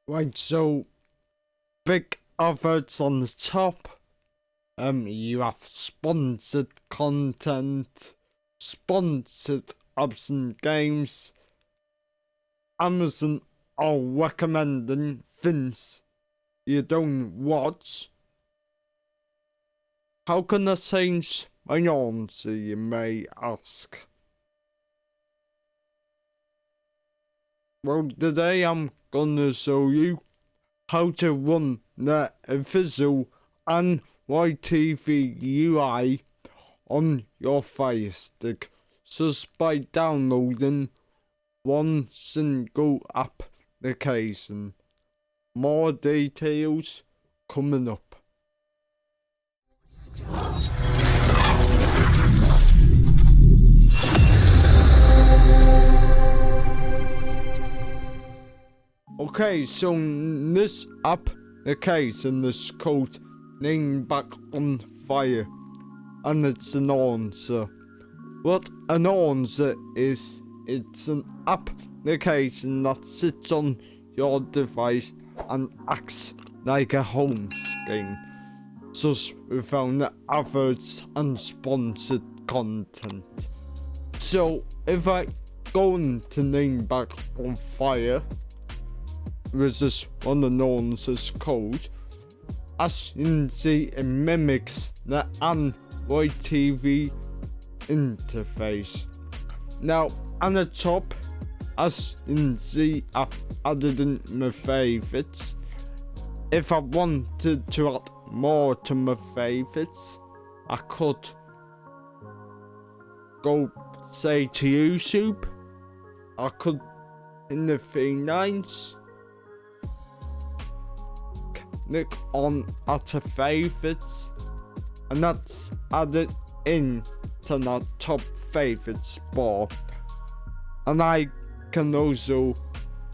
Right, so big adverts on the top. You have sponsored content, sponsored apps and games. Amazon are recommending things you don't watch. How can I change my answer, you may ask? Well, today I'm gonna show you how to run the visual and YTV UI on your FIRESTICK just by downloading one single application. More details coming up. Okay, so this application is called Name Back on Fire, and it's an answer. What an answer is, it's an application that sits on your device and acts like a home screen, just without the adverts and sponsored content. So if I go into Name Back on Fire, which is one of the answers code, as you can see, it mimics the Android TV interface. Now, on the top, as you can see, I've added in my favorites. If I wanted to add more to my favorites, I could go, say, to YouTube. I could, in the 3 lines, click on add to favorites, and that's added in to the top favorites bar. And I can also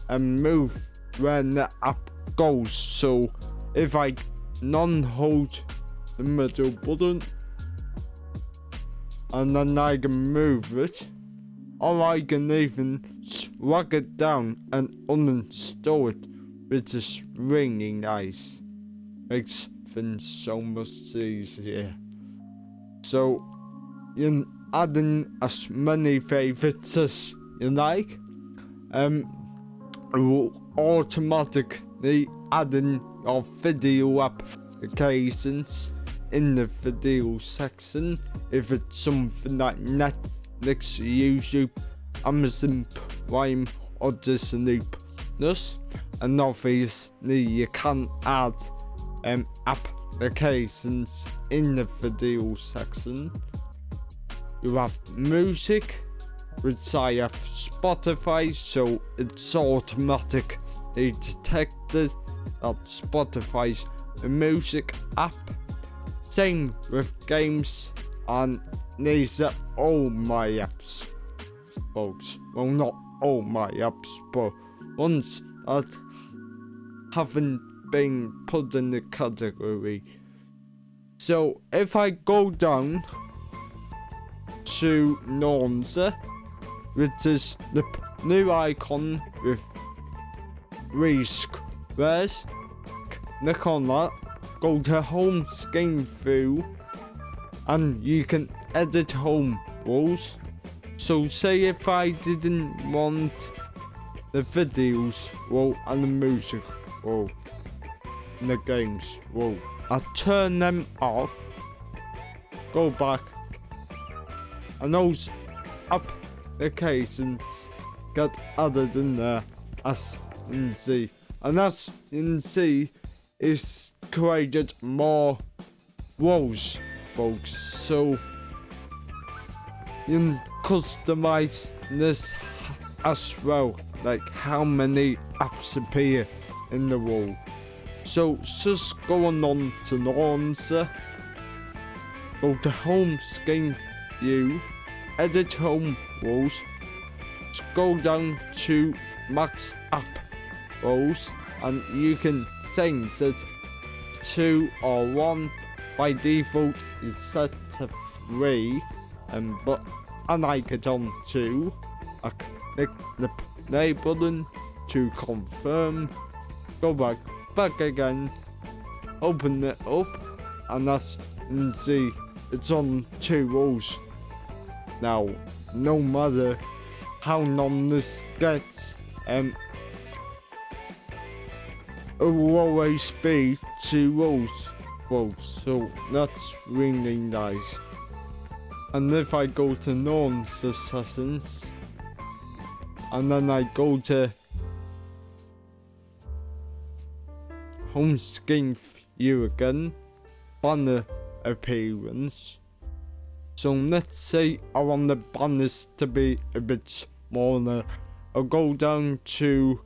move when the app goes. So if I non-hold the middle button, and then I can move it, or I can even drag it down and uninstall it, which is really nice. Makes things so much easier. So you can add in as many favorites as you like. It will automatically add in your video applications in the video section if it's something like Netflix, YouTube, Amazon Prime, or Disney Plus. And obviously you can add applications in the video section. You have music, which I have Spotify, so it's automatically detected that Spotify's a music app. Same with games, and these are all my apps, folks. Well, not all my apps, but ones that haven't been put in the category. So if I go down to Nonza, which is the new icon with 3 squares, click on that, go to home screen view, and you can edit home walls. So say if I didn't want the videos wall and the music wall in the games wall, I turn them off, go back, and those applications get added in there, as you can see. And as you can see, it's created more walls, folks. So you can customize this as well, like how many apps appear in the wall. So just going on to the answer, go to home screen view, edit home walls, scroll down to max app walls, and you can change it 2 or 1. By default is set to 3, but I like it on 2. I click the play button to confirm, go back again, open it up, and that's, and see, it's on 2 rows. Now, no matter how long this gets, it will always be 2 rows. Well, so that's really nice. And if I go to non-assassins, and then I go to home screen view again, banner appearance. So let's say I want the banners to be a bit smaller. I'll go down to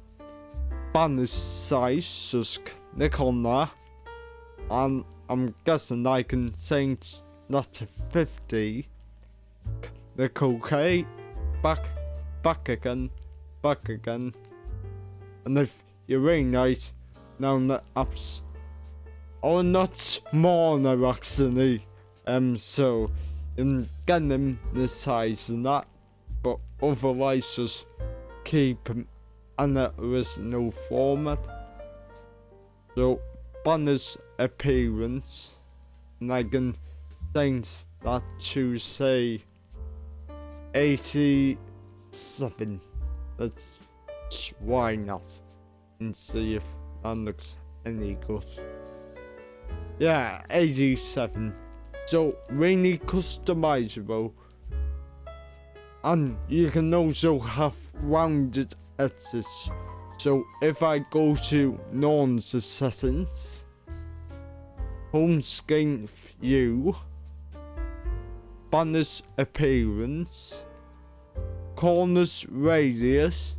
banner size, just click on that, and I'm guessing I can change that to 50. Click OK, back again, and if you're really nice, now the apps are not smaller actually, so in getting the size and that, but otherwise just keep them in the original format. So banners appearance, and I can change that to say 87. Let's try that and see if that looks any good. Yeah, 87. So really customizable, and you can also have rounded edges. So if I go to non-settings, home screen view, banners appearance, corners radius,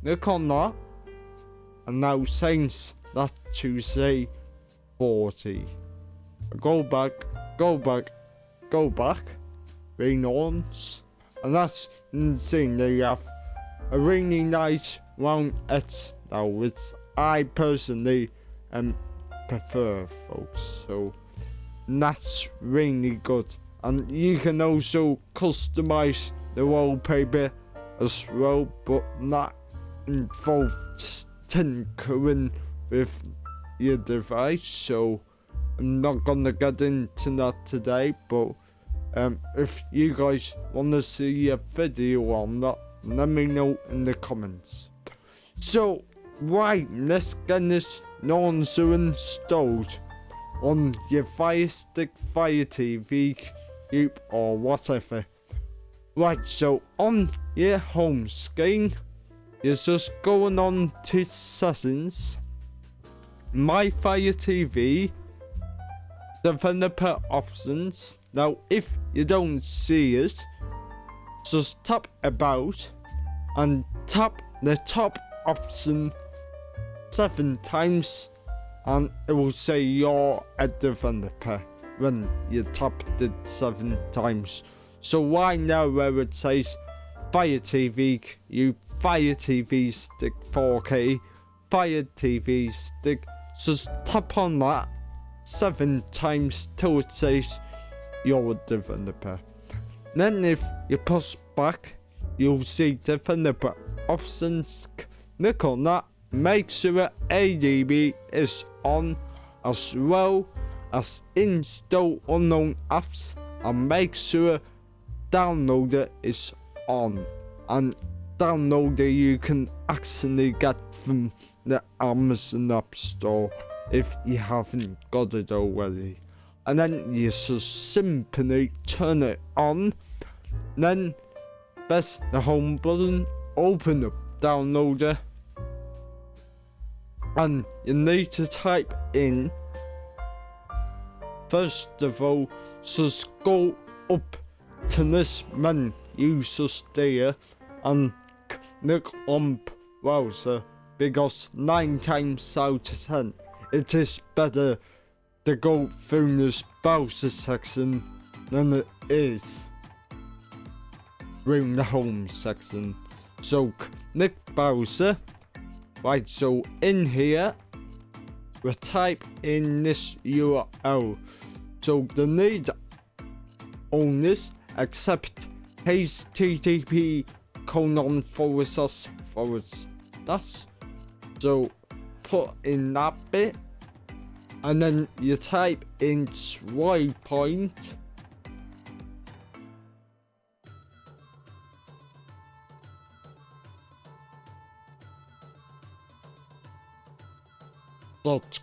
click on that, and now change that to say 40. Go back, renons, and that's insane. They have a really nice round edge now, which I personally prefer, folks. So that's really good, and you can also customize the wallpaper as well, but that involves tinkering with your device, so I'm not gonna get into that today. But if you guys want to see a video on that, let me know in the comments. So right, let's get this nonsense installed on your FIRESTICK, Fire TV, Cube, or whatever. Right, so on your home screen, you're just going on to settings, My Fire TV, developer options. Now if you don't see it, just tap about and tap the top option 7 times, and it will say you're a developer when you tapped it 7 times. So right now where it says Fire TV, you Fire TV Stick 4K, Fire TV Stick, just tap on that 7 times till it says you're a developer. Then if you push back, you'll see developer options. Click on that, make sure ADB is on, as well as install unknown apps, and make sure downloader is on. And downloader you can actually get from the Amazon App Store if you haven't got it already. And then you just simply turn it on, then press the home button, open up downloader, and you need to type in, first of all, just go up to this menu just there and click on browser, because 9 times out of 10 it is better to go through this browser section than it is through the home section. So click browser. Right, so in here we type in this URL. So the need on this accept http:// So put in that bit, and then you type in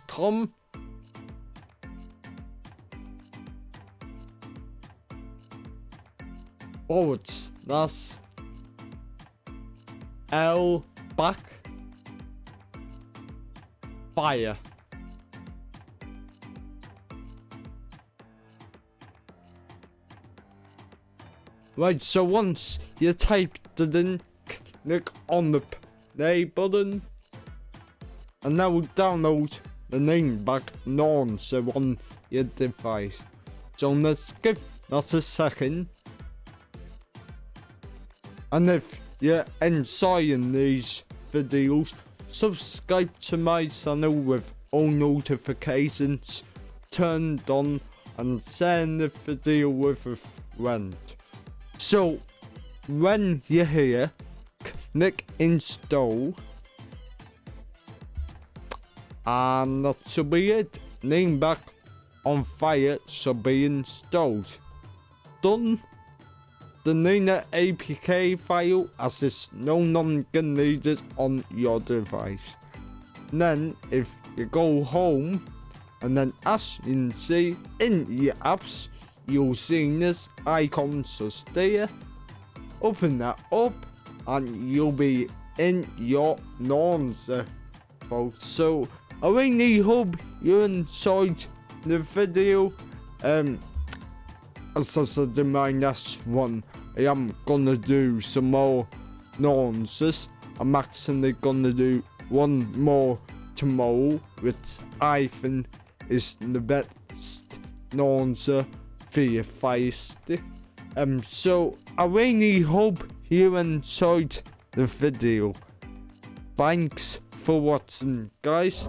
.com. That's L back fire. Right, so once you typed it in, click on the play button, and now download the name back launcher on your device. So let's give that a second. And if you're enjoying these videos, subscribe to my channel with all notifications turned on, and share the video with a friend. So when you're here, click install, and that should be it. Name back on fire should be installed. Done. The Nina APK file as is no longer needed on your device. Then if you go home, and then as you can see in your apps, you'll see this icon just there. Open that up and you'll be in your launcher. So I really hope you enjoyed the video. As I said in my next one, I am gonna do some more launches. I'm actually gonna do one more tomorrow, which I think is the best launcher for your Fire Stick. So I really hope you enjoyed the video. Thanks for watching, guys.